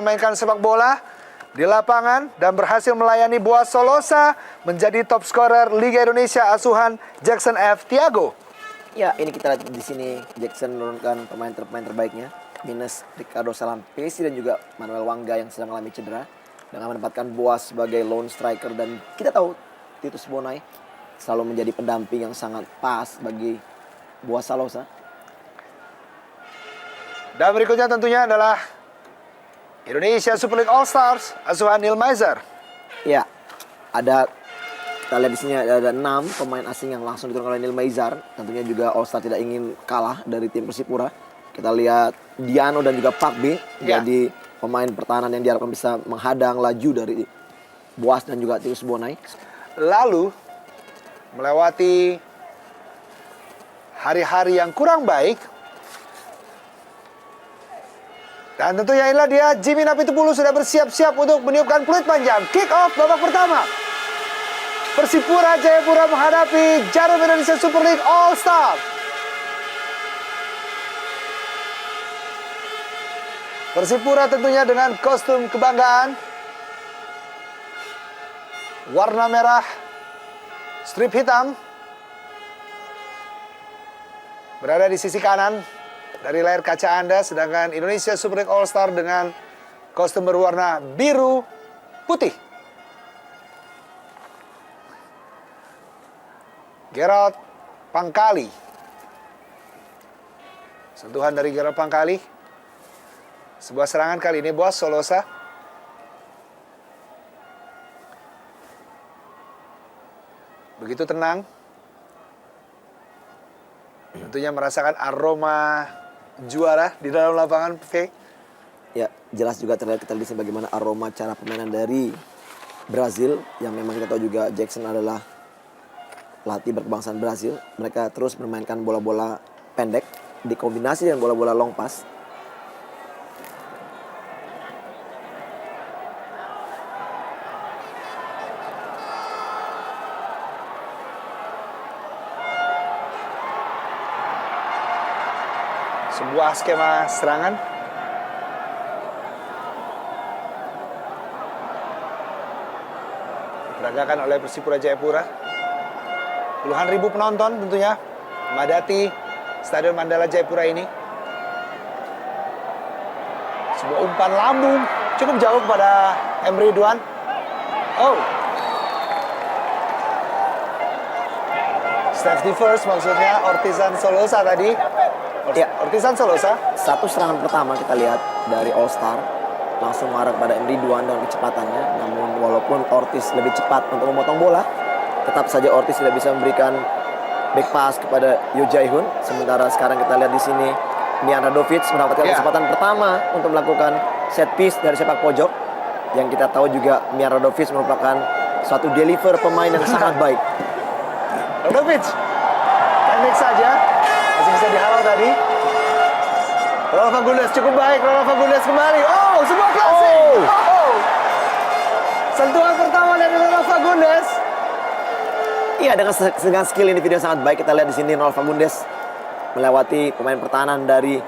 memainkan sepak bola di lapangan dan berhasil melayani Boaz Solosa menjadi top scorer Liga Indonesia asuhan Jackson F. Tiago. Ya, ini kita lihat di sini Jackson menurunkan pemain terbaiknya, minus Ricardo Salampesi dan juga Manuel Wangga yang sedang mengalami cedera, dengan menempatkan Boaz sebagai lone striker. Dan kita tahu Titus Bonai selalu menjadi pendamping yang sangat pas bagi Boaz Solosa. Dan berikutnya tentunya adalah Indonesia Super League All Stars asuhan Neil Maizer. Ya, kita lihat di sini ada 6 pemain asing yang langsung diturunkan oleh Neil Maizer. Tentunya juga All Star tidak ingin kalah dari tim Persipura. Kita lihat Diano dan juga Pak B jadi pemain pertahanan yang diharapkan bisa menghadang laju dari Boaz dan juga Titus Bonai. Lalu melewati hari-hari yang kurang baik. Dan tentunya inilah dia, Jimmy Napitupulu sudah bersiap-siap untuk meniupkan peluit panjang. Kick off babak pertama. Persipura Jayapura menghadapi Jarum Indonesia Super League All Star. Persipura tentunya dengan kostum kebanggaan. Warna merah, strip hitam. Berada di sisi kanan dari layar kaca Anda, sedangkan Indonesia Super League All Star dengan kostum berwarna biru putih. Gerald Pangkali. Sentuhan dari Gerald Pangkali. Sebuah serangan kali ini Boaz Solosa. Begitu tenang. Tentunya merasakan aroma juara di dalam lapangan, P. Ya, jelas juga terlihat kita lihat bagaimana aroma cara permainan dari Brazil, yang memang kita tahu juga Jackson adalah pelatih berkebangsaan Brazil. Mereka terus bermainkan bola-bola pendek dikombinasi dengan bola-bola long pass. Sebuah skema serangan. Diperagakan oleh Persipura Jayapura. Puluhan ribu penonton tentunya memadati Stadion Mandala Jayapura ini. Sebuah umpan lambung cukup jauh kepada M. Ridwan. Oh. Safety first maksudnya Ortizan Solosa tadi. Ya, Ortizan Solosa. satu serangan pertama kita lihat dari All Star langsung mengarah kepada M. Ridwan dengan kecepatannya. Namun walaupun Ortiz lebih cepat untuk memotong bola, tetap saja Ortiz tidak bisa memberikan back pass kepada Yo Jae-hoon. Sementara sekarang kita lihat di sini Mian Radovic mendapatkan kesempatan pertama untuk melakukan set piece dari sepak pojok. Yang kita tahu juga Mian Radovic merupakan suatu deliver pemain yang sangat baik. Radovic pendek saja, masih bisa dihalau tadi. Ronald Fagundes cukup baik, Ronald Fagundes kembali. Oh, sebuah klasik. Oh. Sentuhan pertama dari Ronald Fagundes. Iya, dengan skill individu yang sangat baik. Kita lihat di sini Ronald Fagundes melewati pemain pertahanan dari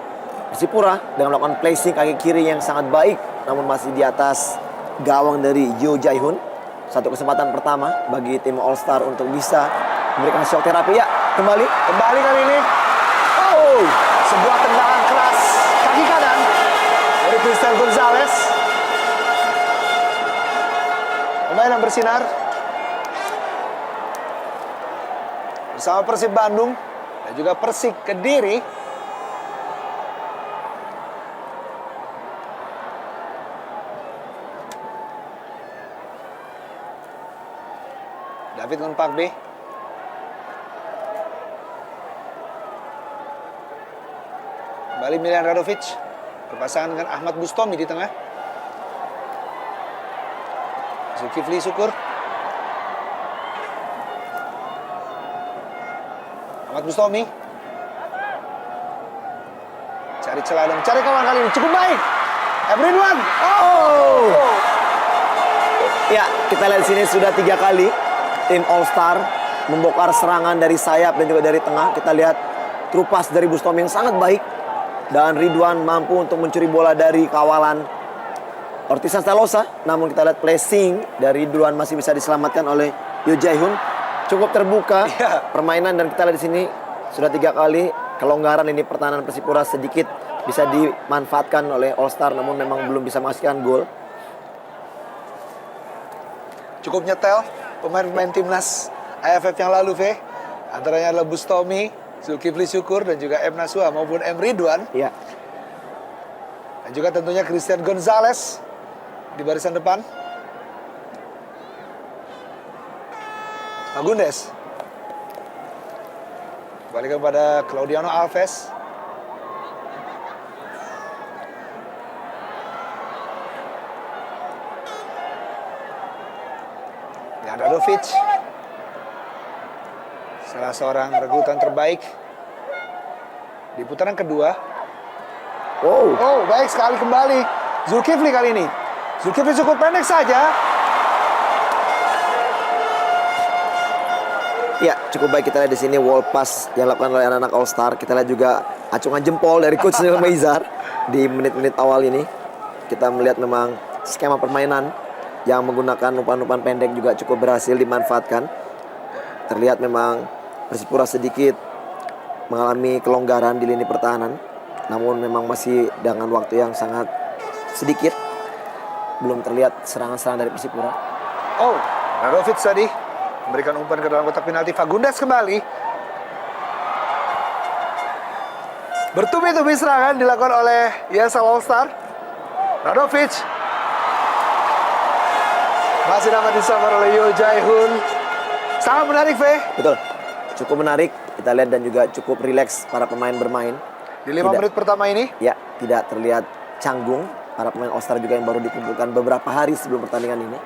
Persipura dengan melakukan placing kaki kiri yang sangat baik, namun masih di atas gawang dari Yo Jae-hoon. Satu kesempatan pertama bagi tim All Star untuk bisa memberikan shock terapi. Ya, kembali kali ini. Oh, sebuah tendangan keras kaki kanan dari Christian Gonzalez. Pemain yang bersinar bersama Persib Bandung dan juga Persik Kediri. David Nunpakbe. Kembali Milian Radovic berpasangan dengan Ahmad Bustomi di tengah. Zulkifli Syukur. Ahmad Bustomi. Cari celah dan cari kawan kali ini. Cukup baik. M. Ridwan. Oh. Ya, kita lihat di sini sudah 3 kali tim All Star membongkar serangan dari sayap dan juga dari tengah. Kita lihat trupas dari Bustomi yang sangat baik. Dan Ridwan mampu untuk mencuri bola dari kawalan Ortiz Santalosa, namun kita lihat placing dari duluan masih bisa diselamatkan oleh Yo Jae-hoon. Cukup terbuka Iya. permainan, dan kita lihat di sini sudah 3 kali kelonggaran ini pertahanan Persipura sedikit bisa dimanfaatkan oleh All Star, namun memang belum bisa menghasilkan gol. Cukup nyetel pemain-pemain timnas AFF yang lalu, V. Antaranya adalah Bustomi, Zulkifli Syukur, dan juga M. Nasuha maupun M. Ridwan. Iya. Dan juga tentunya Christian Gonzalez di barisan depan. Fagundes. Kembali kepada Claudiano Alves. Radovic, salah seorang rekrutan terbaik di putaran kedua. Wow. Oh, baik sekali kembali Zulkifli kali ini. Zulkifli cukup pendek saja. Ya, cukup baik kita lihat di sini wall pass yang dilakukan oleh anak-anak All Star. Kita lihat juga acungan jempol dari coach Neil Meizar di menit-menit awal ini. Kita melihat memang skema permainan yang menggunakan umpan-umpan pendek juga cukup berhasil dimanfaatkan. Terlihat memang Persipura sedikit mengalami kelonggaran di lini pertahanan, namun memang masih dengan waktu yang sangat sedikit. Belum terlihat serangan-serangan dari Persipura. Oh, Radovic tadi memberikan umpan ke dalam kotak penalti. Fagundes kembali. Bertubi-tubi serangan dilakukan oleh ESL All Star. Radovic masih dapat disabar oleh Yo Jae-hoon. Sangat menarik, V. Betul, cukup menarik kita lihat, dan juga cukup rileks para pemain bermain. Di 5 menit pertama ini. Ya, tidak terlihat canggung para pemain All Star juga yang baru dikumpulkan beberapa hari sebelum pertandingan ini.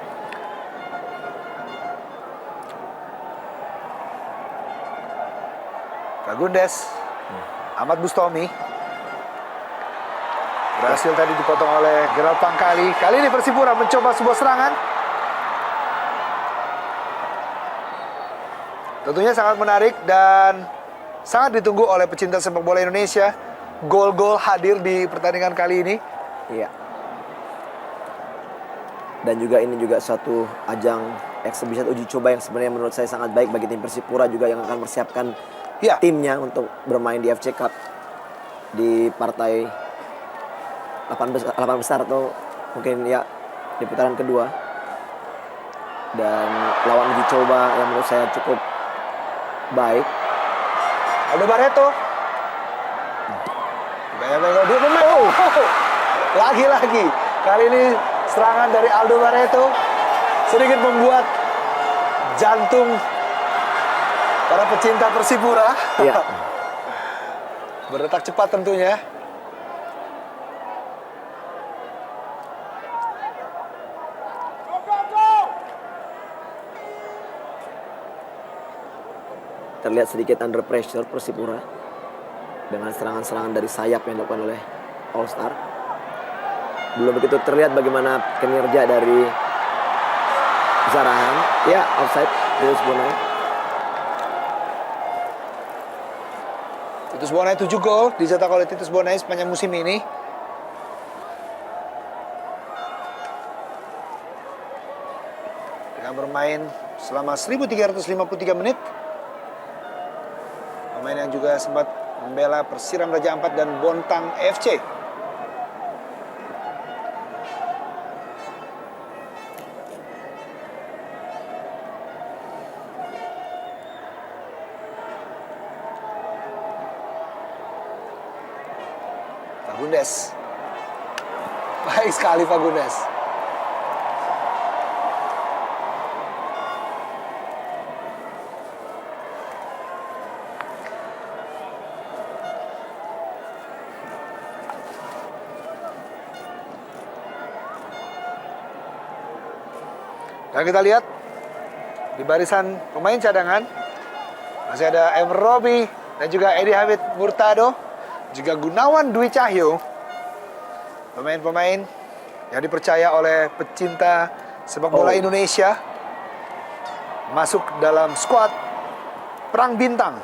Fagundes, Ahmad Bustomi berhasil tadi dipotong oleh Gerald Pangkali. Kali ini Persipura mencoba sebuah serangan. Tentunya sangat menarik dan sangat ditunggu oleh pecinta sepak bola Indonesia. Gol-gol hadir di pertandingan kali ini. Iya. Dan juga ini juga satu ajang eksebisi uji coba yang sebenarnya menurut saya sangat baik bagi tim Persipura juga, yang akan mempersiapkan Ya. timnya untuk bermain di FC Cup di partai 8 besar atau mungkin ya di putaran kedua. Dan lawan uji coba yang menurut saya cukup baik. Aldo Barreto. Banyak dia pemain. Oh. Lagi-lagi. Kali ini serangan dari Aldo Barreto sedikit membuat jantung para pecinta Persipura Iya. berdetak cepat tentunya. Terlihat sedikit under pressure Persipura dengan serangan-serangan dari sayap yang dilakukan oleh All Star. Belum begitu terlihat bagaimana kinerja dari Zarahan. Ya, offside Titus Bonai. Titus Bonai 7 gol dicetak oleh Titus Bonai sepanjang musim ini. Dengan bermain selama 1353 menit. Pemain yang juga sempat membela Persiram Raja Ampat dan Bontang FC. Fagundes. Baik sekali Fagundes. Dan kita lihat di barisan pemain cadangan masih ada M. Robi dan juga Edi Hamid Murtado, juga Gunawan Dwi Cahyo. Pemain-pemain yang dipercaya oleh pecinta sepak bola Indonesia masuk dalam skuad Perang Bintang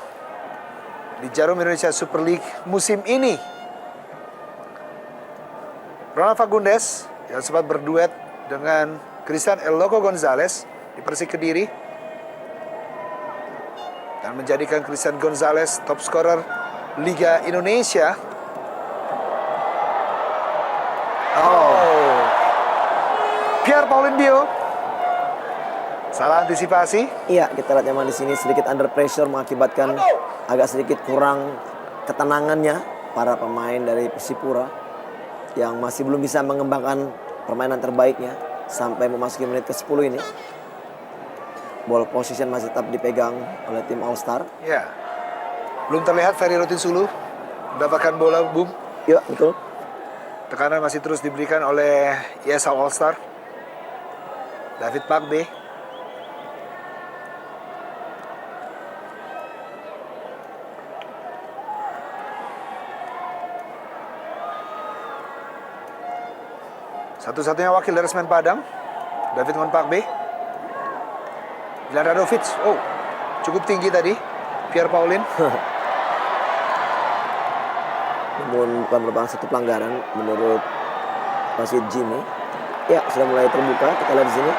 di Jarum Indonesia Super League musim ini. Ronald Fagundes yang sempat berduet dengan Christian El Loco Gonzalez di Persik Kediri dan menjadikan Christian Gonzalez top scorer Liga Indonesia. Pierre Paulin Bio salah antisipasi. Iya, kita lihat memang di sini sedikit under pressure mengakibatkan agak sedikit kurang ketenangannya para pemain dari Persipura yang masih belum bisa mengembangkan permainan terbaiknya sampai memasuki menit ke-10 ini. Ball position masih tetap dipegang oleh tim All Star. Ya, belum terlihat Ferry Rotin Sulu mendapatkan bola, Bung. Iya, betul. Tekanan masih terus diberikan oleh ESL All Star. David Pakbe. Satu-satunya wakil dari Semen Padang, David Ngon Pakbe. Dilan Radovic, cukup tinggi tadi, Pierre Paulin. Namun bukan merupakan satu pelanggaran menurut wasit Jimmy. Ya, sudah mulai terbuka, kita lihat di sini.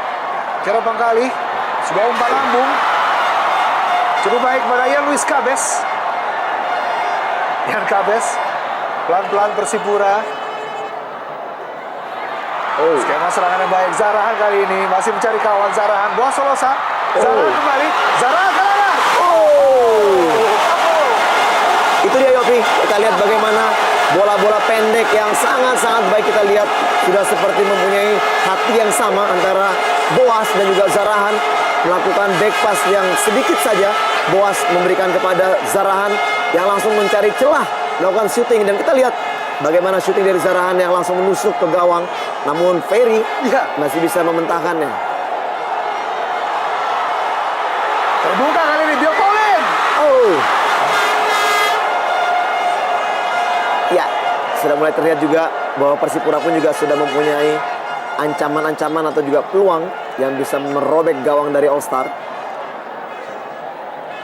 Cara Pangkali, sebuah umpan lambung. Cukup baik pada Ian Luis Cabes. Ian Cabes, pelan-pelan Persipura. Skema serangan yang baik. Zarahan kali ini masih mencari kawan. Zarahan, Boa Solosa. Zarahan kembali. Zarahan ke arah. Itu dia Yopi, kita lihat bagaimana bola-bola pendek yang sangat-sangat baik kita lihat sudah seperti mempunyai hati yang sama antara Boas dan juga Zarahan melakukan back pass yang sedikit saja Boas memberikan kepada Zarahan yang langsung mencari celah melakukan shooting dan kita lihat bagaimana shooting dari Zarahan yang langsung menusuk ke gawang namun Ferry masih bisa mementahkannya. Terbuka kali ini Bio Paulin. Ya, sudah mulai terlihat juga bahwa Persipura pun juga sudah mempunyai ancaman-ancaman atau juga peluang yang bisa merobek gawang dari All Star.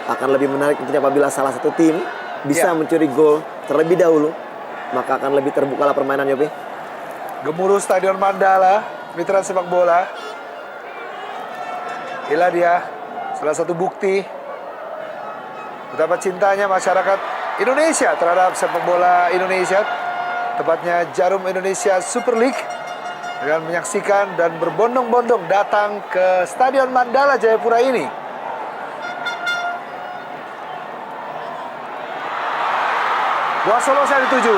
Akan lebih menarik tentunya apabila salah satu tim bisa mencuri gol terlebih dahulu, maka akan lebih terbukalah permainan, Yopi. Gemuruh Stadion Mandala, mitra sepak bola. Inilah dia salah satu bukti betapa cintanya masyarakat Indonesia terhadap sepak bola Indonesia, tepatnya Jarum Indonesia Super League, dengan menyaksikan dan berbondong-bondong datang ke Stadion Mandala Jayapura ini. Boa Solosa dituju.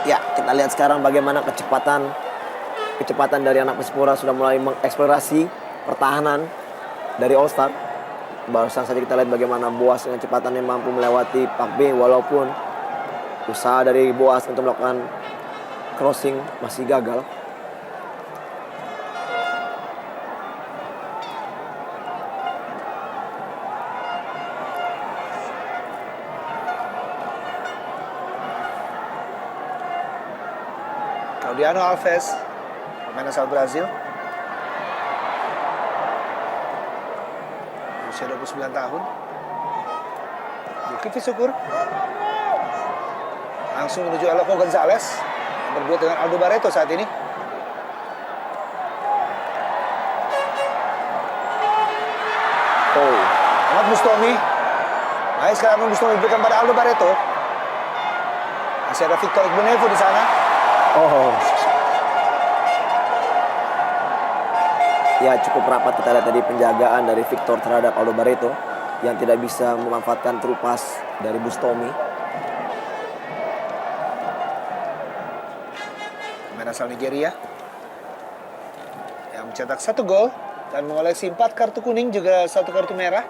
Ya, kita lihat sekarang bagaimana kecepatan dari anak Persipura sudah mulai mengeksplorasi pertahanan dari All Star. Barusan saja kita lihat bagaimana Boas dengan kecepatannya mampu melewati Pak B walaupun usaha dari Boas untuk melakukan crossing masih gagal. Claudiano Alves, pemain asal Brazil. Usia 29 tahun. Zulkifli Syukur. Langsung menuju El Loco Gonzalez yang berduet dengan Aldo Barreto saat ini. Ahmad Bustomi. Baik sekarang Ahmad Bustomi diberikan pada Aldo Barreto. Masih ada Victor Igbonevo di sana. Ya, cukup rapat kita lihat tadi penjagaan dari Victor terhadap Aldo Barreto yang tidak bisa memanfaatkan through pass dari Bustomi. Pemain asal Nigeria yang mencetak 1 gol dan mengoleksi 4 kartu kuning juga 1 kartu merah.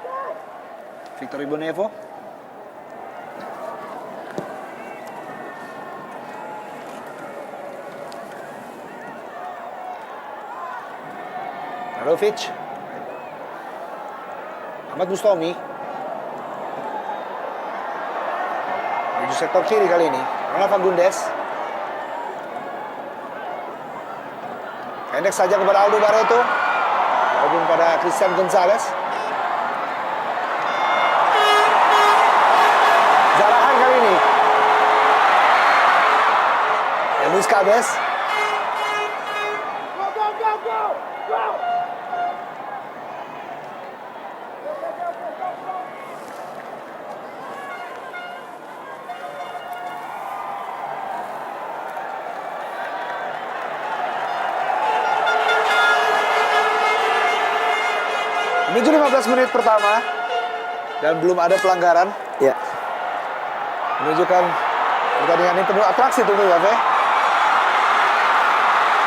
Victor Igbonevo. Radovic. Ahmad Bustomi. Menuju sektor kiri kali ini. Ronald Fagundes. Pendek saja kepada Aldo Barreto. Maupun pada Christian Gonzalez. Zarahan kali ini. Cabez. Menuju 15 menit pertama dan belum ada pelanggaran. Ya. Menunjukkan pertandingan ini penuh atraksi tuh ya, Fe.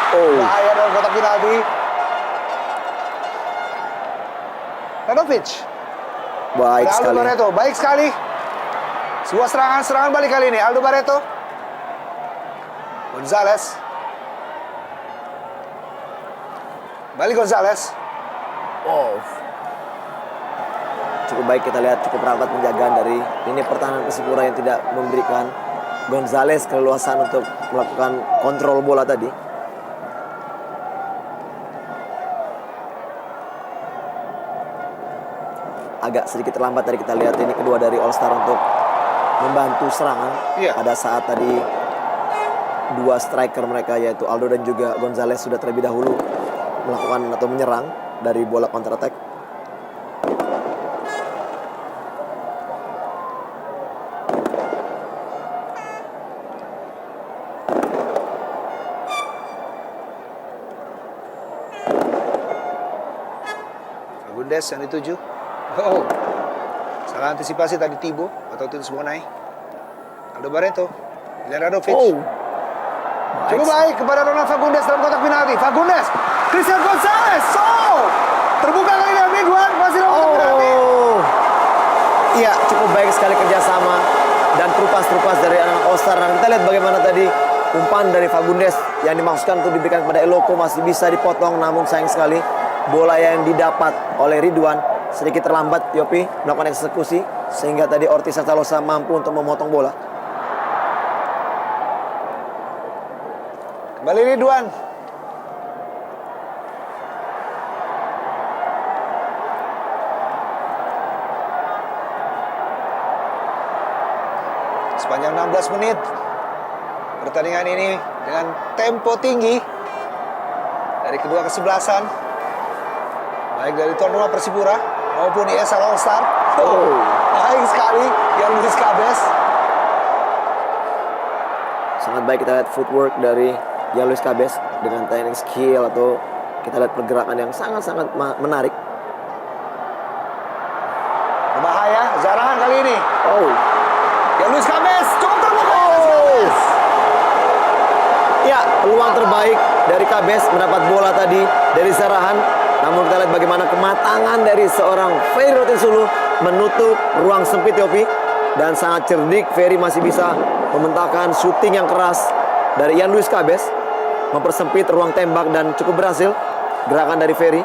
Oh. Bahaya dalam kotak penalti. Radovic. Baik Ada Aldo sekali. Barreto, baik sekali. Sebuah serangan balik kali ini. Aldo Barreto. Gonzalez. Balik Gonzalez. Oh. Cukup baik kita lihat, cukup rapat penjagaan dari lini pertahanan Persipura yang tidak memberikan Gonzalez keleluasan untuk melakukan kontrol bola tadi. Agak sedikit terlambat tadi kita lihat ini kedua dari All Star untuk membantu serangan. Iya. Pada saat tadi dua striker mereka yaitu Aldo dan juga Gonzalez sudah terlebih dahulu melakukan atau menyerang dari bola counter attack. Fagundes yang dituju. Oh, salah antisipasi tadi Tibo atau Tunis Bonai. Aldo Barreto, Radovic. Oh. Cukup baik kepada Ronald Fagundes dalam kotak penalti. Fagundes, Christian Gonzalez. Oh, terbuka kali ini Ridwan masih dalam kotak penalti. Oh. Iya, cukup baik sekali kerjasama dan trupas-trupas dari anak All Star. Dan kita lihat bagaimana tadi umpan dari Fagundes yang dimaksudkan untuk diberikan kepada Eloko masih bisa dipotong, namun sayang sekali bola yang didapat oleh Ridwan sedikit terlambat Yopi melakukan eksekusi sehingga tadi Ortiz Santalosa mampu untuk memotong bola. Kembali Ridwan. Sepanjang 16 menit pertandingan ini dengan tempo tinggi dari kedua kesebelasan, baik dari tuan rumah Persipura maupun ISL All Star. Oh. Baik sekali yang Luis Cabez. Sangat baik kita lihat footwork dari Jan Luis Cabez dengan teknik skill atau kita lihat pergerakan yang sangat-sangat menarik. Berbahaya, Zarahan kali ini. Oh. Jan Luis Cabez cukup terbuka. Oh. Ya, peluang terbaik dari Cabez mendapat bola tadi dari Zarahan. Namun kita lihat bagaimana kematangan dari seorang Ferry Rotinsulu menutup ruang sempit Yopi. Dan sangat cerdik, Ferry masih bisa membentangkan shooting yang keras dari Jan Luis Cabez, mempersempit ruang tembak dan cukup berhasil gerakan dari Ferry.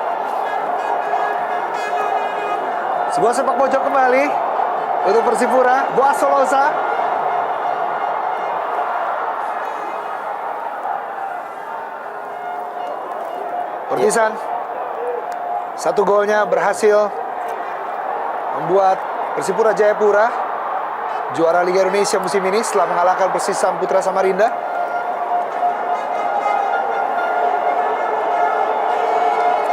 Sebuah sepak pojok kembali untuk Persipura. Boas Solosa. Ortizan. Satu golnya berhasil membuat Persipura Jayapura juara Liga Indonesia musim ini setelah mengalahkan Persisam Putra Samarinda.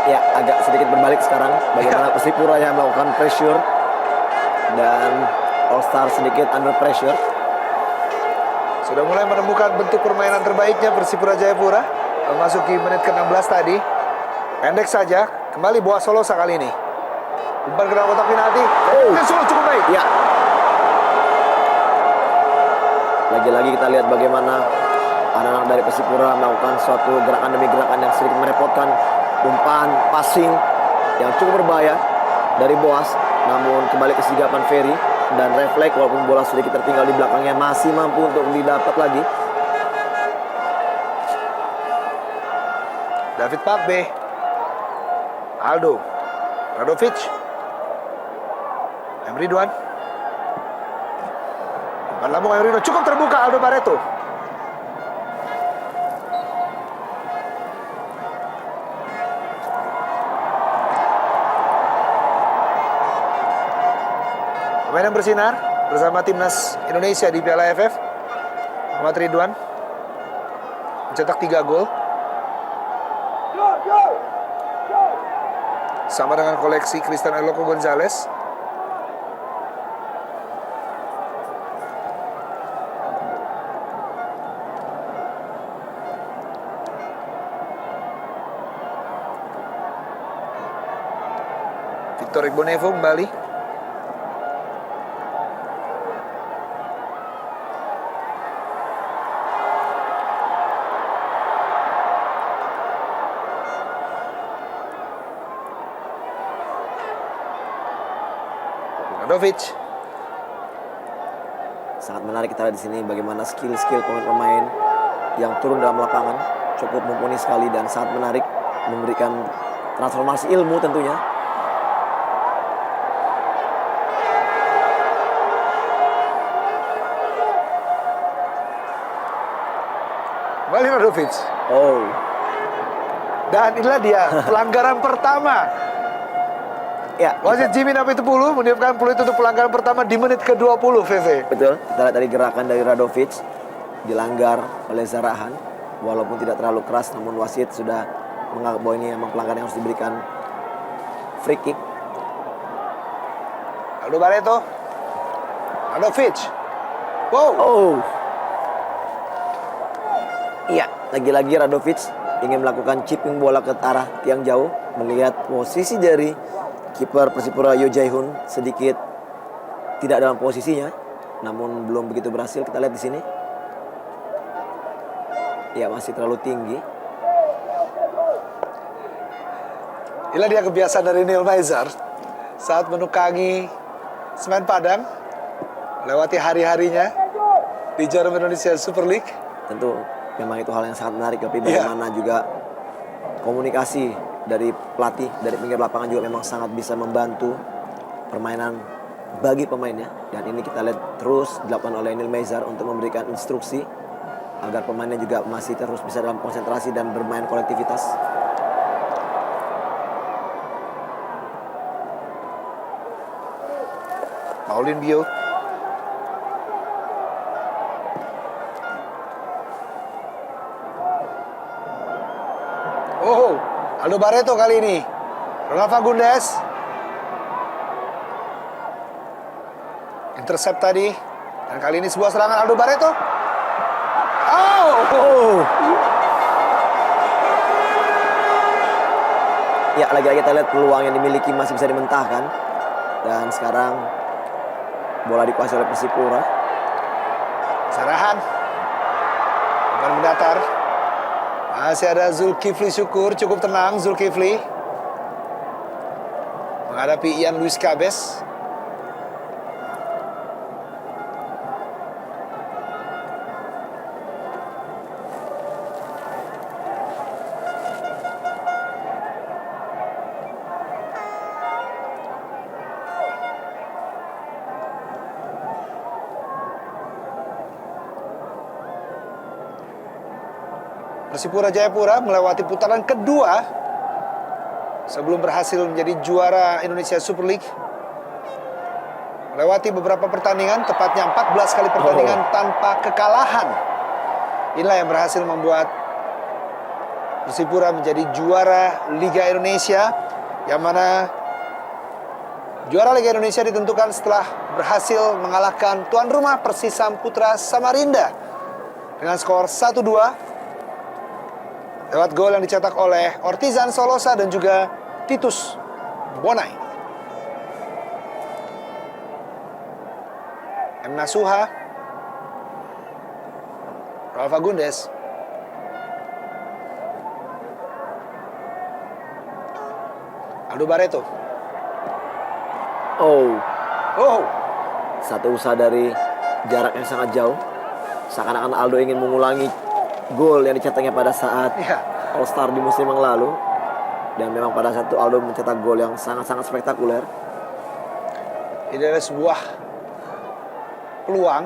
Ya, agak sedikit berbalik sekarang. Bagaimana Persipura yang melakukan pressure dan All Star sedikit under pressure. Sudah mulai menemukan bentuk permainan terbaiknya Persipura Jayapura. Memasuki menit ke-16 tadi. Pendek saja, kembali Boas Solosa kali ini. Umpan ke dalam kotak penalti. Solo cukup baik. Ya. Lagi-lagi kita lihat bagaimana anak-anak dari Persipura melakukan suatu gerakan demi gerakan yang sedikit merepotkan. Umpan, passing yang cukup berbahaya dari Boas. Namun kembali kesigapan Ferry dan refleks walaupun bola sedikit tertinggal di belakangnya masih mampu untuk didapat lagi. David Pakbe. Aldo. Radovic. Ridwan. Umpan lambung Ridwan cukup terbuka Aldo Barreto. Pemain yang bersinar bersama timnas Indonesia di Piala AFF. Muhammad Ridwan. mencetak 3 gol. Sama dengan koleksi Cristiano Eloko Gonzalez. Victor Igbonevo kembali. Radovic. Sangat menarik kita lihat di sini bagaimana skill-skill pemain-pemain yang turun dalam lapangan cukup mumpuni sekali dan sangat menarik, memberikan transformasi ilmu tentunya. Kembali Radovic. Oh, Dan inilah dia pelanggaran pertama. ya Wasit Jimmy Napitupulu meniupkan peluit untuk pelanggaran pertama di menit ke-20, VV. betul. Kita lihat tadi gerakan dari Radovic dilanggar oleh Zarahan, walaupun tidak terlalu keras, namun wasit sudah menganggap bahwa ini memang pelanggaran yang harus diberikan free kick. Aldo Barreto. Radovic. Wow. Oh, iya, lagi-lagi Radovic ingin melakukan chipping bola ke arah tiang jauh, melihat posisi dari kiper Persipura Yo Jae-hoon sedikit tidak dalam posisinya, namun belum begitu berhasil. Kita lihat di sini. Ya, masih terlalu tinggi. Inilah dia kebiasaan dari Neil Maizar saat menukangi semen Padang melewati hari-harinya di Jarum Indonesia Super League. Tentu memang itu hal yang sangat menarik, tapi bagaimana juga komunikasi dari pelatih dari pinggir lapangan juga memang sangat bisa membantu permainan bagi pemainnya. Dan ini kita lihat terus dilakukan oleh Neil Maizar untuk memberikan instruksi agar pemainnya juga masih terus bisa dalam konsentrasi dan bermain kolektivitas. Paulin Bio. Oh, Aldo Barreto kali ini. Ronald Fagundes. Intercept tadi. Dan kali ini sebuah serangan Aldo Barreto. Oh. Ya, lagi-lagi kita lihat peluang yang dimiliki masih bisa dimentahkan. Dan sekarang bola dikuasai oleh Persipura. Sarahan. Bukan mendatar. Masih ada Zulkifli Syukur, cukup tenang Zulkifli menghadapi Ian Luis Cabes. Persipura Jayapura melewati putaran kedua sebelum berhasil menjadi juara Indonesia Super League. Melewati beberapa pertandingan, tepatnya 14 kali pertandingan tanpa kekalahan. Inilah yang berhasil membuat Persipura menjadi juara Liga Indonesia, yang mana juara Liga Indonesia ditentukan setelah berhasil mengalahkan tuan rumah Persisam Putra Samarinda dengan skor 1-2 lewat gol yang dicetak oleh Ortizan Solosa dan juga Titus Bonai. M. Nasuha, Ronald Fagundes, Aldo Barreto. Oh, Oh, satu usaha dari jarak yang sangat jauh. Seakan-akan Aldo ingin mengulangi gol yang dicetaknya pada saat ya. All Star di musim yang lalu. Dan memang pada saat itu Aldo mencetak gol yang sangat-sangat spektakuler. Ini adalah sebuah peluang.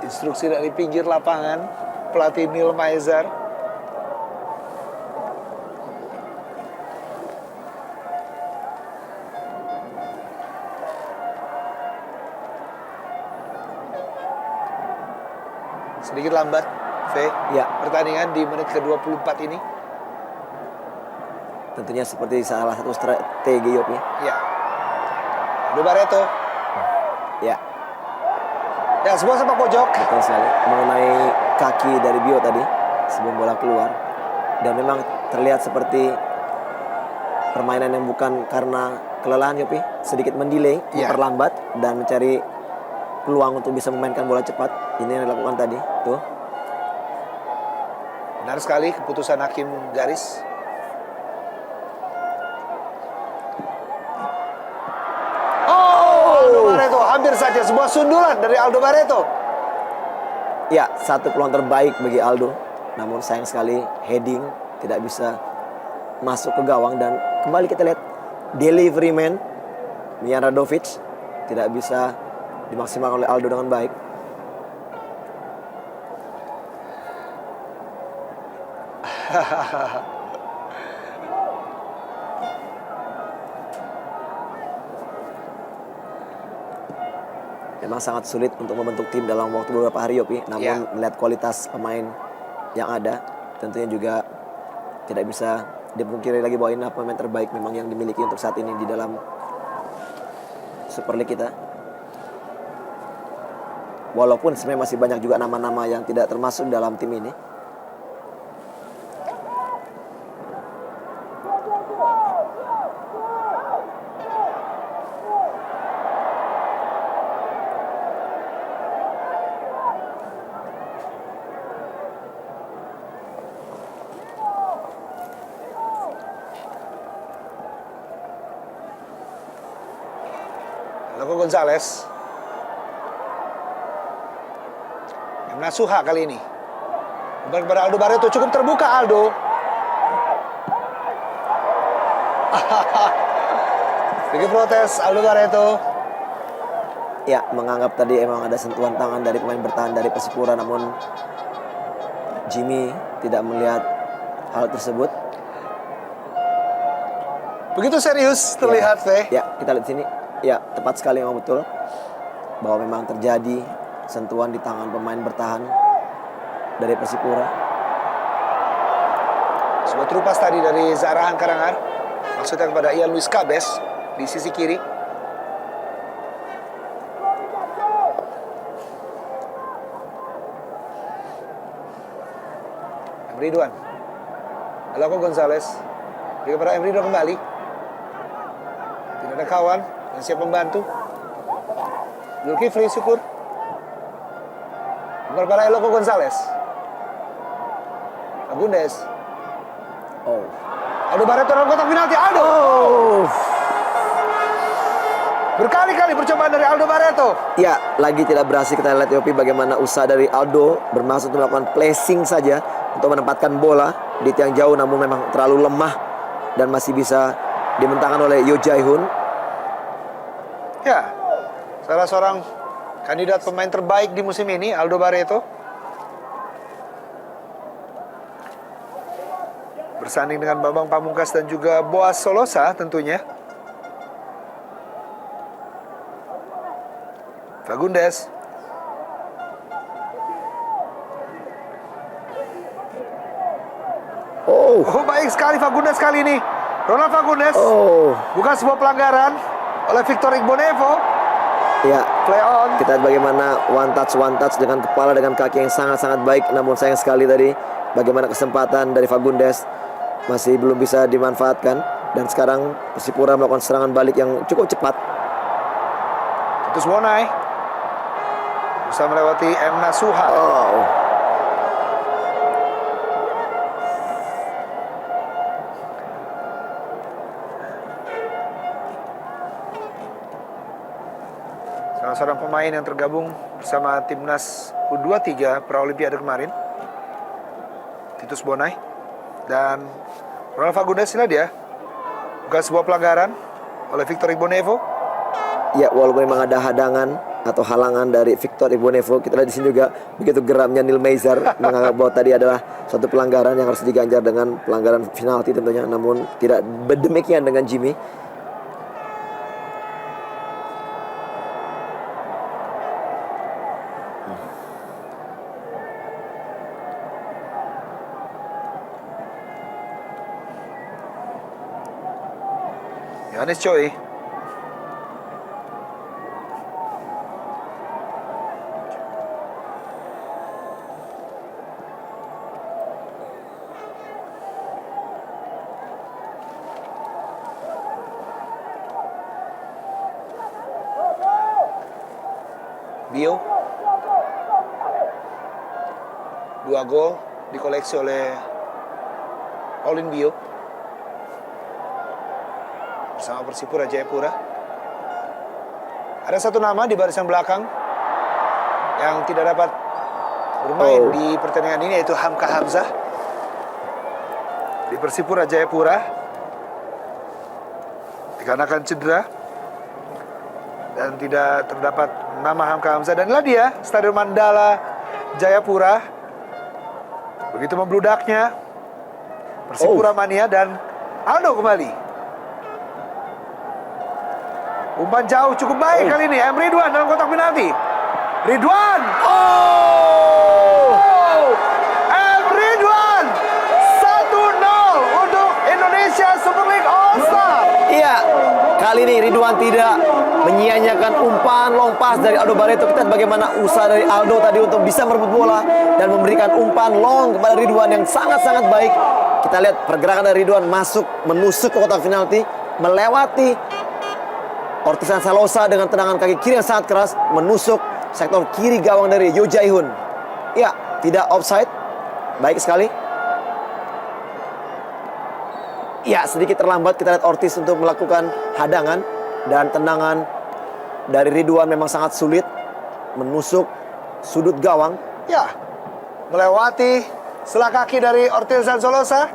Instruksi dari pinggir lapangan pelatih Neil Maizar. sedikit lambat, V. Ya, Pertandingan di menit ke-24 ini. tentunya seperti salah satu strategi Yopi. Ya. Aldo Barreto. Ya, Ya, sebuah sepak pojok. betul sekali. Mengenai kaki dari Bio tadi sebelum bola keluar. Dan memang terlihat seperti permainan yang bukan karena kelelahan Yopi. Sedikit mendelay, Ya. memperlambat dan mencari peluang untuk bisa memainkan bola cepat. Ini yang dilakukan tadi. Tuh. Benar sekali keputusan hakim garis. Oh, Aldo Barreto hampir saja sebuah sundulan dari Aldo Barreto. Ya, satu peluang terbaik bagi Aldo. Namun sayang sekali heading tidak bisa masuk ke gawang. Dan kembali kita lihat delivery man Mijan Radovic tidak bisa dimaksimalkan oleh Aldo dengan baik. Memang sangat sulit untuk membentuk tim dalam waktu beberapa hari Yopi. Namun Ya. melihat kualitas pemain yang ada, tentunya juga tidak bisa dipungkiri lagi bahwa ini pemain terbaik memang yang dimiliki untuk saat ini di dalam Super League kita. Walaupun sebenarnya masih banyak juga nama-nama yang tidak termasuk dalam tim ini. Loco Gonzalez. Emna Suha kali ini. Kembali kepada Aldo Barreto, cukup terbuka Aldo. Sedikit protes Aldo Barreto. Ya, menganggap tadi emang ada sentuhan tangan dari pemain bertahan dari Persipura, namun Jimmy tidak melihat hal tersebut. Begitu serius terlihat, V. Ya, kita lihat sini. Ya, tepat sekali memang betul bahwa memang terjadi sentuhan di tangan pemain bertahan dari Persipura. Sebuah terupas tadi dari Zarahan Karangar. Maksudnya kepada Ian Luis Cabes di sisi kiri. Ridwan. Loco Gonzalez. Dia kepada Ridwan kembali. Tidak ada kawan yang siap membantu. Zulkifli Syukur. Bukan para Loco Gonzalez. Agundes. Oh. Aldo Barreto dalam kotak penalti. Aldo. Berkali-kali percobaan dari Aldo Barreto. Ya, lagi tidak berhasil. Kita lihat Yopi bagaimana usaha dari Aldo bermaksud untuk melakukan placing saja untuk menempatkan bola di tiang jauh, namun memang terlalu lemah dan masih bisa dimentangkan oleh Yo Jae-hoon. Ya, salah seorang kandidat pemain terbaik di musim ini, Aldo Barreto. Bersanding dengan Bambang Pamungkas dan juga Boas Solosa tentunya. Fagundes. Oh. Oh, baik sekali Fagundes kali ini. Ronald Fagundes. Oh. Bukan sebuah pelanggaran oleh Victor Igbonevo. Ya, Play on. kita lihat bagaimana one touch dengan kepala dengan kaki yang sangat-sangat baik. Namun sayang sekali tadi bagaimana kesempatan dari Fagundes masih belum bisa dimanfaatkan. Dan sekarang Persipura melakukan serangan balik yang cukup cepat. Titus Bonai. Bisa melewati Emna Suha. Oh. Salah seorang pemain yang tergabung bersama timnas U23 Praolimpiade kemarin, Titus Bonai. Dan Ronald Fagundes ini dia. Bukan sebuah pelanggaran oleh Victor Igbonevo. Ya, walaupun memang ada hadangan atau halangan dari Victor Igbonevo, kita lihat di sini juga begitu geramnya Neil Maizar menganggap bahwa tadi adalah suatu pelanggaran yang harus diganjar dengan pelanggaran penalti tentunya, namun tidak demikian dengan Jimmy. Yohanes Choi. Bio. 2 gol dikoleksi oleh Pauline Bio bersama Persipura Jayapura. Ada satu nama di barisan belakang yang tidak dapat bermain di pertandingan ini, yaitu Hamka Hamzah di Persipura Jayapura dikarenakan cedera dan tidak terdapat nama Hamka Hamzah. Dan inilah dia Stadion Mandala Jayapura. Begitu membludaknya Persipura mania, dan Aldo kembali. Umpan jauh cukup baik kali ini. M. Ridwan dalam kotak penalti. Ridwan. M. Ridwan 1-0 untuk Indonesia Super League All Star. Iya, kali ini Ridwan tidak menyia-nyiakan umpan long pass dari Aldo Barreto. Kita lihat bagaimana usaha dari Aldo tadi untuk bisa merebut bola dan memberikan umpan long kepada Ridwan yang sangat-sangat baik. Kita lihat pergerakan dari Ridwan masuk, menusuk ke kotak penalti, melewati Ortiz Salosa dengan tendangan kaki kiri yang sangat keras, menusuk sektor kiri gawang dari Yo Jae-hoon. Ya, tidak offside. Baik sekali. Ya, sedikit terlambat kita lihat Ortiz untuk melakukan hadangan, dan tendangan dari Ridwan memang sangat sulit, menusuk sudut gawang. Ya, melewati selah kaki dari Ortiz Salosa.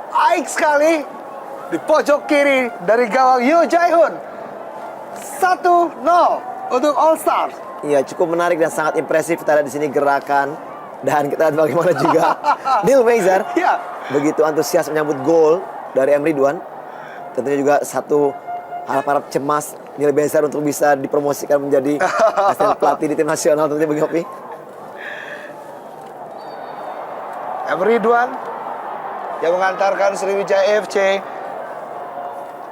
Baik sekali di pojok kiri dari gawang Yo Jae-hoon. 1-0 untuk All Stars. Iya, cukup menarik dan sangat impresif. Kita lihat di sini gerakan, dan kita lihat bagaimana juga Neil Meizer begitu antusias menyambut gol dari M. Ridwan. Tentunya juga satu harap-harap cemas Neil Meizer untuk bisa dipromosikan menjadi asisten pelatih di tim nasional tentunya bagi Hopi. M. Ridwan yang mengantarkan Sriwijaya FC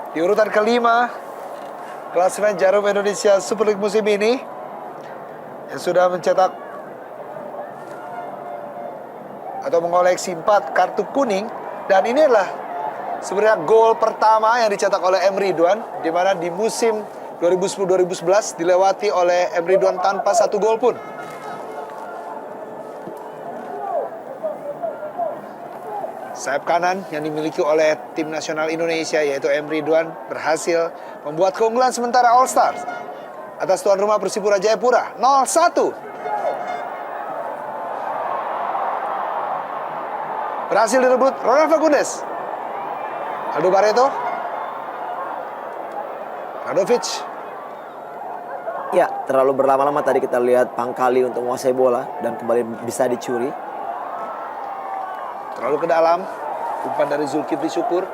di urutan kelima klasemen Jarum Indonesia Super League musim ini, yang sudah mencetak atau mengoleksi 4 kartu kuning. Dan ini adalah sebenarnya gol pertama yang dicetak oleh M. Ridwan, di mana di musim 2010-2011 dilewati oleh M. Ridwan tanpa 1 gol pun. Sayap kanan yang dimiliki oleh tim nasional Indonesia, yaitu M. Ridwan, berhasil membuat keunggulan sementara All Stars atas tuan rumah Persipura Jayapura 0-1. Berhasil direbut Ronald Fagundes. Aldo Barreto. Radovic. Ya, terlalu berlama-lama tadi kita lihat Pangkali untuk menguasai bola dan kembali bisa dicuri. Terlalu ke dalam. Umpan dari Zulkifli Syukur.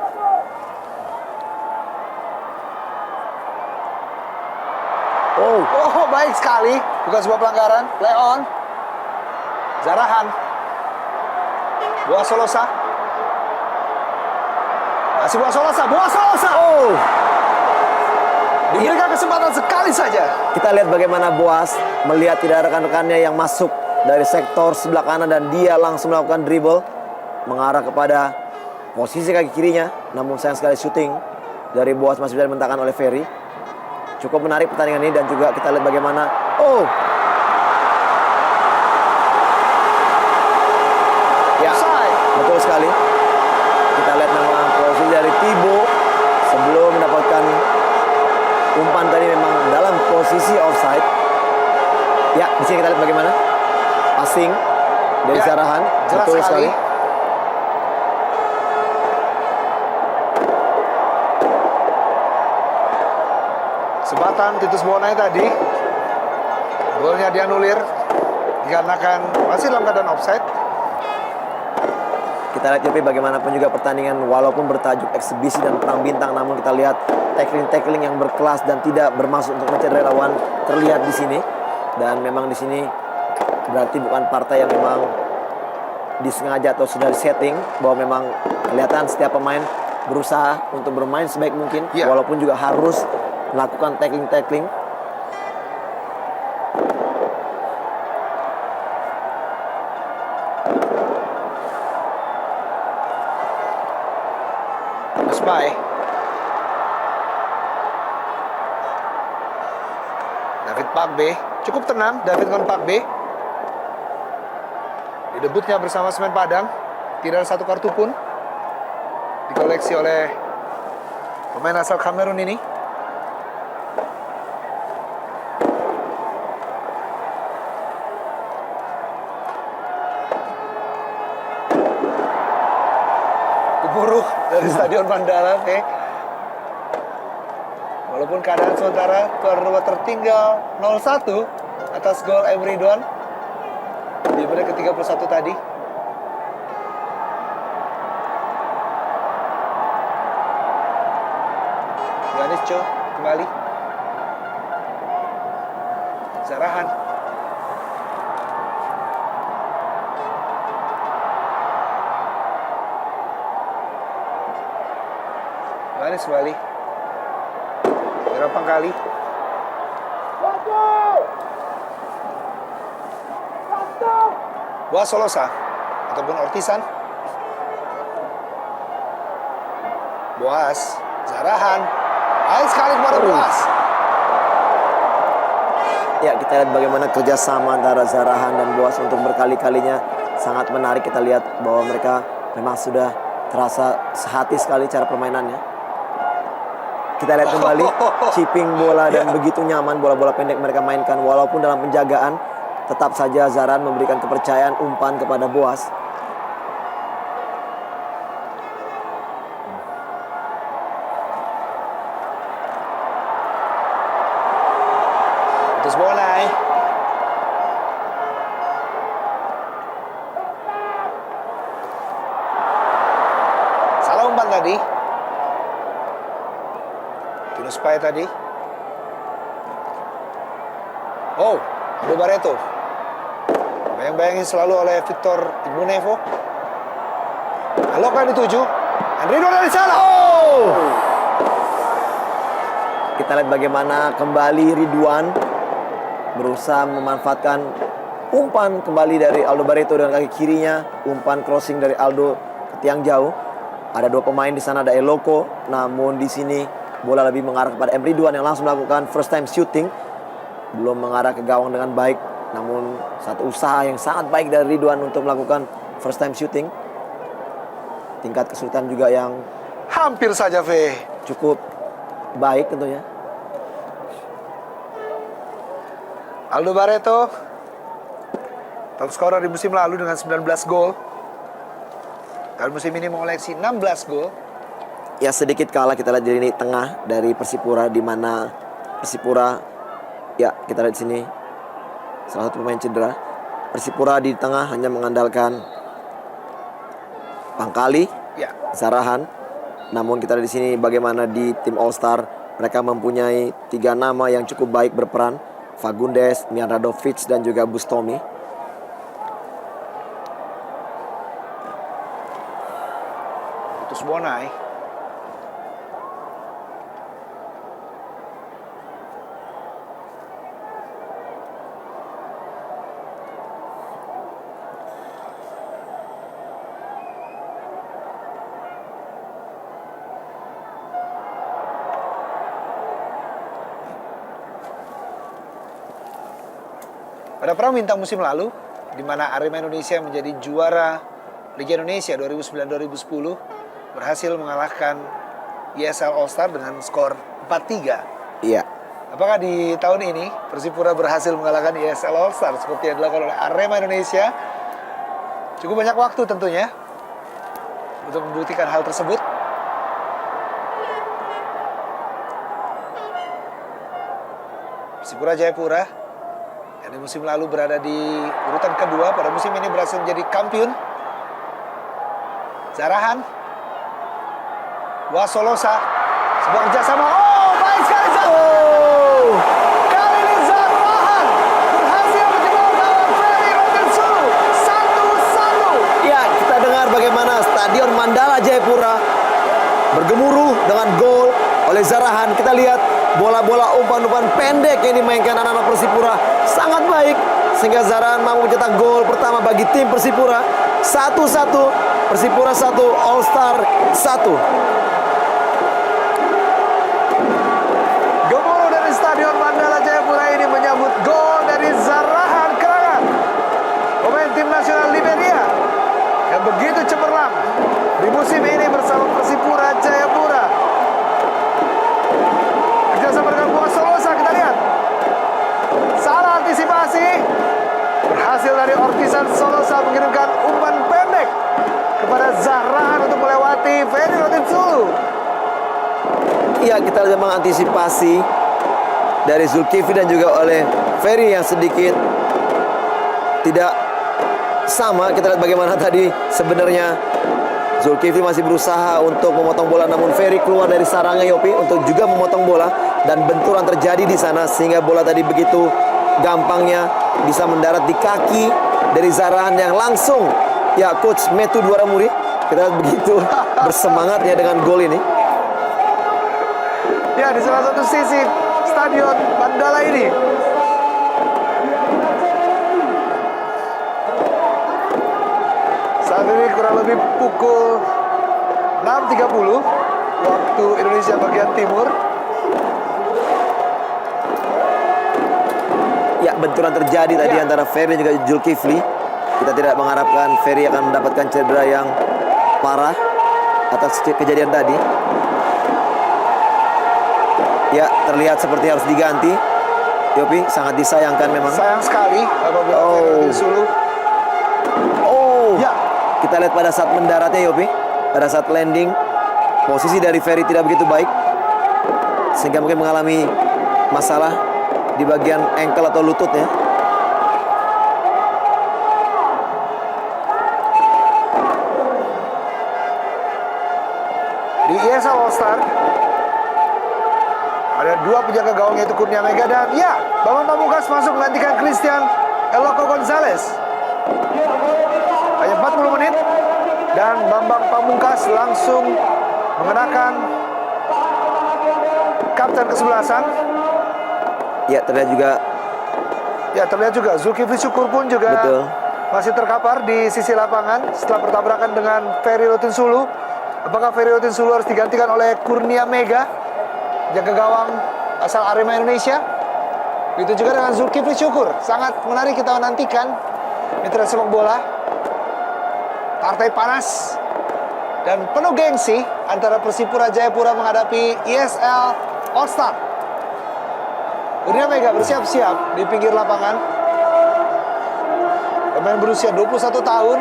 Oh, baik sekali. Bukan sebuah pelanggaran. Play on. Zarahan. Boa Solosa. Masih Boa Solosa. Diberikan kesempatan sekali saja. Kita lihat bagaimana Boas melihat tidak ada rekan-rekannya yang masuk dari sektor sebelah kanan, dan dia langsung melakukan dribble mengarah kepada posisi kaki kirinya. Namun sayang sekali syuting dari Boas masih bisa dimentahkan oleh Ferry. Cukup menarik pertandingan ini, dan juga kita lihat bagaimana ya, betul sekali. Kita lihat memang posisi dari Thibaut sebelum mendapatkan umpan tadi memang dalam posisi offside. Ya, di sini kita lihat bagaimana passing dari Zarahan, jelas betul sekali. Sebatan Titus Bonai tadi, golnya dianulir dikarenakan masih dalam keadaan offside. Kita lihat Yopi bagaimanapun juga pertandingan walaupun bertajuk eksibisi dan perang bintang, namun kita lihat tackling yang berkelas dan tidak bermaksud untuk mencederai lawan terlihat di sini. Dan memang di sini berarti bukan partai yang memang disengaja atau sudah disetting, bahwa memang kelihatan setiap pemain berusaha untuk bermain sebaik mungkin, Ya. walaupun juga harus melakukan tackling. Musbai. David Pakbe. Cukup tenang David Kon Pakbe. Di debutnya bersama Semen Padang. Tidak ada satu kartu pun dikoleksi oleh pemain asal Kamerun ini. Gemuruh dari Stadion Mandala. Oke. Walaupun keadaan sementara tuan rumah tertinggal 0-1 atas gol Emre Ridwan di menit ke-31 tadi. Yohanes Cho kembali. Zarahan. Yohanes kembali. Berapa kali? Boas Solosa ataupun Ortisan. Boas, Zarahan. Baik sekali kepada Boas. Ya, kita lihat bagaimana kerjasama antara Zarahan dan Boas untuk berkali-kalinya sangat menarik. Kita lihat bahwa mereka memang sudah terasa sehati sekali cara permainannya. Kita lihat kembali chipping bola dan begitu nyaman bola-bola pendek mereka mainkan. Walaupun dalam penjagaan, tetap saja Zarahan memberikan kepercayaan umpan kepada Boas. Terus Bonai. Salah umpan tadi. Tunus Pai tadi. Oh, Aldo Barreto. Bayang-bayangin selalu oleh Victor Igbonevo. Alokan dituju. Andrino dari sana. Oh! Kita lihat bagaimana kembali Ridwan berusaha memanfaatkan umpan kembali dari Aldo Barreto dengan kaki kirinya, umpan crossing dari Aldo ke tiang jauh. Ada dua pemain di sana, ada Eloko, namun di sini bola lebih mengarah kepada Emre Ridwan yang langsung melakukan first time shooting, belum mengarah ke gawang dengan baik, namun satu usaha yang sangat baik dari Ridwan untuk melakukan first time shooting. Tingkat kesulitan juga yang Hampir saja, V. cukup baik tentunya. Aldo Barreto, top scorer di musim lalu dengan 19 gol. Dan musim ini mengoleksi 16 gol. Ya, sedikit kalah kita lihat di lini tengah dari Persipura, di mana Persipura, ya kita lihat di sini salah satu pemain cedera. Persipura di tengah hanya mengandalkan Pangkali, Ya, Zarahan. Namun kita lihat di sini bagaimana di tim All Star mereka mempunyai 3 nama yang cukup baik berperan: Fagundes, Mian Radovic dan juga Bustomi. Putus Bonai. Pada Pramu Bintang musim lalu, di mana Arema Indonesia menjadi juara Liga Indonesia 2009-2010, berhasil mengalahkan ESL All Star dengan skor 4-3. Iya. Apakah di tahun ini Persipura berhasil mengalahkan ESL All Star seperti yang dilakukan oleh Arema Indonesia? Cukup banyak waktu tentunya untuk membuktikan hal tersebut. Persipura Jayapura yang di musim lalu berada di urutan kedua, pada musim ini berhasil menjadi kampiun. Zarahan, Wasolosa, sebuah kerjasama. Oh, baik sekali Zarahan. Kali ini Zarahan berhasil menjebak gawang Ferry Robinson 1-1. Ya, kita dengar bagaimana Stadion Mandala Jayapura bergemuruh dengan gol oleh Zarahan. Kita lihat bola-bola umpan-umpan pendek yang dimainkan anak-anak Persipura sangat baik, sehingga Zarahan mampu mencetak gol pertama bagi tim Persipura. 1-1, Persipura 1, All Star 1. Gemuruh dari Stadion Mandala Jayapura ini menyambut gol dari Zarahan Kerangan, pemain tim nasional Liberia yang begitu cemerlang di musim ini bersama Persipura Jayapura. Kerjasama dengan Boas Solosa, kita lihat. Salah antisipasi. Berhasil dari Ortisan Solosa mengirimkan umpan pendek kepada Zarahan untuk melewati Ferry Rotinsulu. Ya, kita lihat memang antisipasi dari Zulkifli dan juga oleh Ferry yang sedikit tidak sama. Kita lihat bagaimana tadi sebenarnya Zulkifli masih berusaha untuk memotong bola, namun Ferry keluar dari sarangnya Yopi untuk juga memotong bola, dan benturan terjadi di sana sehingga bola tadi begitu gampangnya bisa mendarat di kaki dari Zarahan yang langsung, ya, Coach Metu Duaramuri, kita lihat begitu bersemangatnya dengan gol ini. Ya, di salah satu sisi Stadion Mandala ini. Saat ini kurang lebih pukul 6.30 waktu Indonesia bagian timur. Ya, benturan terjadi tadi antara Ferry dan juga Zulkifli. Kita tidak mengharapkan Ferry akan mendapatkan cedera yang parah atas kejadian tadi. Ya, terlihat seperti harus diganti. Yopi, sangat disayangkan memang. Sayang sekali apabila Ferry Rotinsulu. Ya, kita lihat pada saat mendaratnya Yopi, pada saat landing, posisi dari Ferry tidak begitu baik, sehingga mungkin mengalami masalah di bagian ankle atau lututnya. Di ESL All Star ada dua penjaga gawang, yaitu Kurnia Mega dan Bambang Pamungkas masuk menggantikan Christian Eloko Gonzalez. Hanya 40 menit dan Bambang Pamungkas langsung mengenakan kapten kesebelasan. Ya, terlihat juga Zulkifli Syukur pun juga masih terkapar di sisi lapangan setelah bertabrakan dengan Ferry Rotinsulu. Apakah Ferry Rotinsulu harus digantikan oleh Kurnia Mega, jaga gawang asal Arema Indonesia? Begitu juga dengan Zulkifli Syukur. Sangat menarik kita menantikan mitra sepak bola. Partai panas dan penuh gengsi antara Persipura Jayapura menghadapi ESL All Star. Kurnia Mega bersiap-siap di pinggir lapangan. Pemain berusia 21 tahun.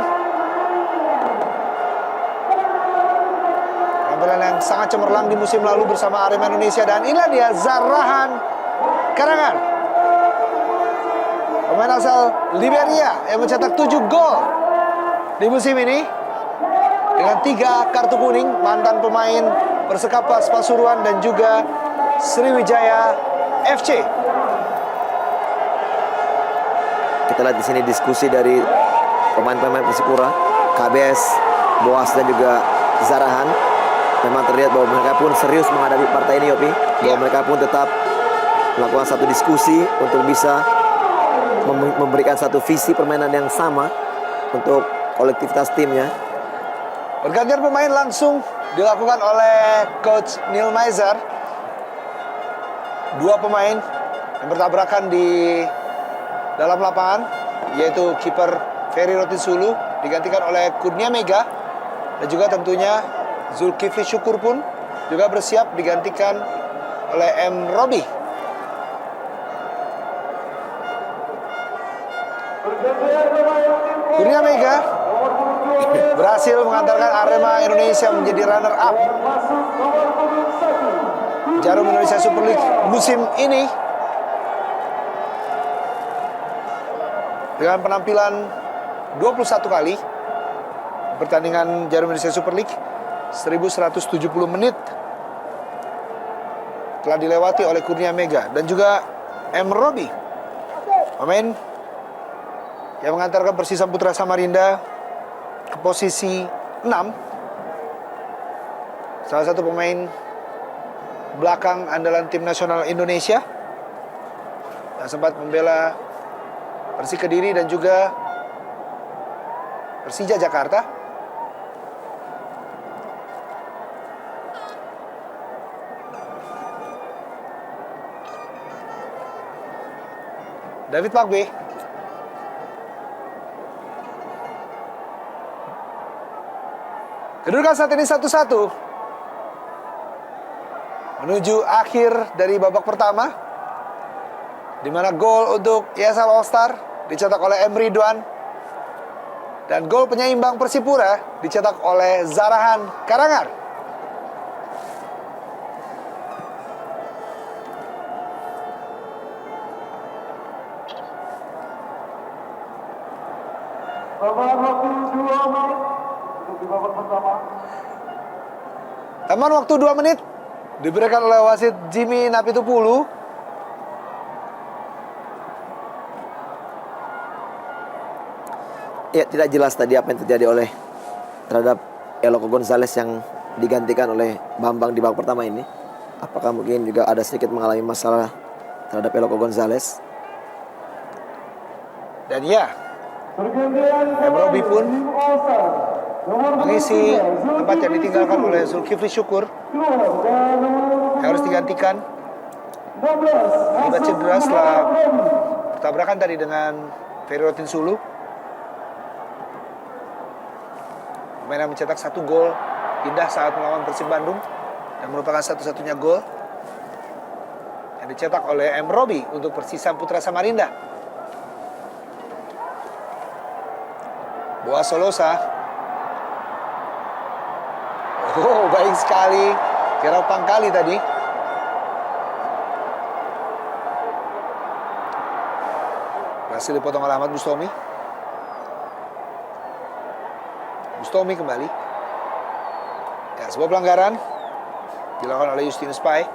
Penampilan yang sangat cemerlang di musim lalu bersama Arema Indonesia. Dan inilah dia Zarahan Kerangan, pemain asal Liberia yang mencetak 7 gol di musim ini dengan 3 kartu kuning. Mantan pemain Persekapas Pasuruan dan juga Sriwijaya FC. Kita lihat di sini diskusi dari pemain-pemain Persipura, KBS, Boas dan juga Zarahan. Memang terlihat bahwa mereka pun serius menghadapi partai ini, Yopi. Bahwa mereka pun tetap melakukan satu diskusi untuk bisa memberikan satu visi permainan yang sama untuk kolektivitas timnya. Pergantian pemain langsung dilakukan oleh Coach Neil Meiser. 2 pemain yang bertabrakan di dalam lapangan, yaitu kiper Ferry Rotinsulu digantikan oleh Kurnia Mega, dan juga tentunya Zulkifli Syukur pun juga bersiap digantikan oleh M. Robi. Kurnia Mega berhasil mengantarkan Arema Indonesia menjadi runner up Jarum Indonesia Super League musim ini dengan penampilan 21 kali pertandingan Jarum Indonesia Super League. 1170 menit telah dilewati oleh Kurnia Mega dan juga M. Robi, pemain yang mengantarkan Persisam Putra Samarinda ke posisi 6. salah satu pemain belakang andalan tim nasional Indonesia yang sempat membela Persik Kediri dan juga Persija Jakarta. David Pakbe. Kedudukan saat ini 1-1 menuju akhir dari babak pertama, di mana gol untuk ESL All Star dicetak oleh M. Ridwan dan gol penyeimbang Persipura dicetak oleh Zarahan Karangar. Tambahan waktu 2 menit diberikan oleh wasit Jimmy Napitupulu. Ya, tidak jelas tadi apa yang terjadi terhadap Eloko Gonzalez yang digantikan oleh Bambang di babak pertama ini. Apakah mungkin juga ada sedikit mengalami masalah terhadap Eloko Gonzalez? Dan ya, M. Robi pun mengisi tempat yang ditinggalkan oleh Zulkifli Syukur. Harus digantikan akibat cedera setelah bertabrakan tadi dengan Ferry Rotin Sulu. Pemain yang mencetak 1 gol indah saat melawan Persib Bandung dan merupakan satu-satunya gol yang dicetak oleh M. Robi untuk Persisam Putra Samarinda. Boas Solosa. Oh, baik sekali. Kira Pangkali tadi. Berhasil dipotong oleh Ahmad Bustomi. Bustomi kembali. Ya, sebuah pelanggaran dilakukan oleh Justinus Pai.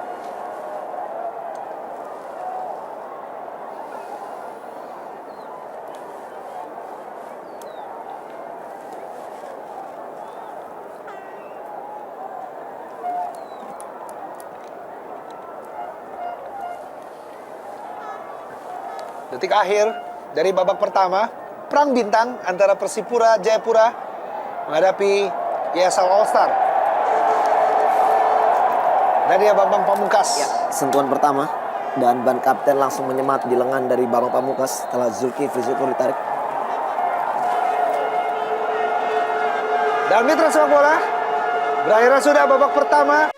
Detik akhir dari babak pertama, perang bintang antara Persipura Jayapura menghadapi ESL All Star. Dan dia Bambang Pamungkas. Ya, sentuhan pertama dan ban kapten langsung menyemat di lengan dari Bambang Pamungkas setelah Zulkifli Syukur ditarik. Dan mitra sepak bola, berakhirnya sudah babak pertama.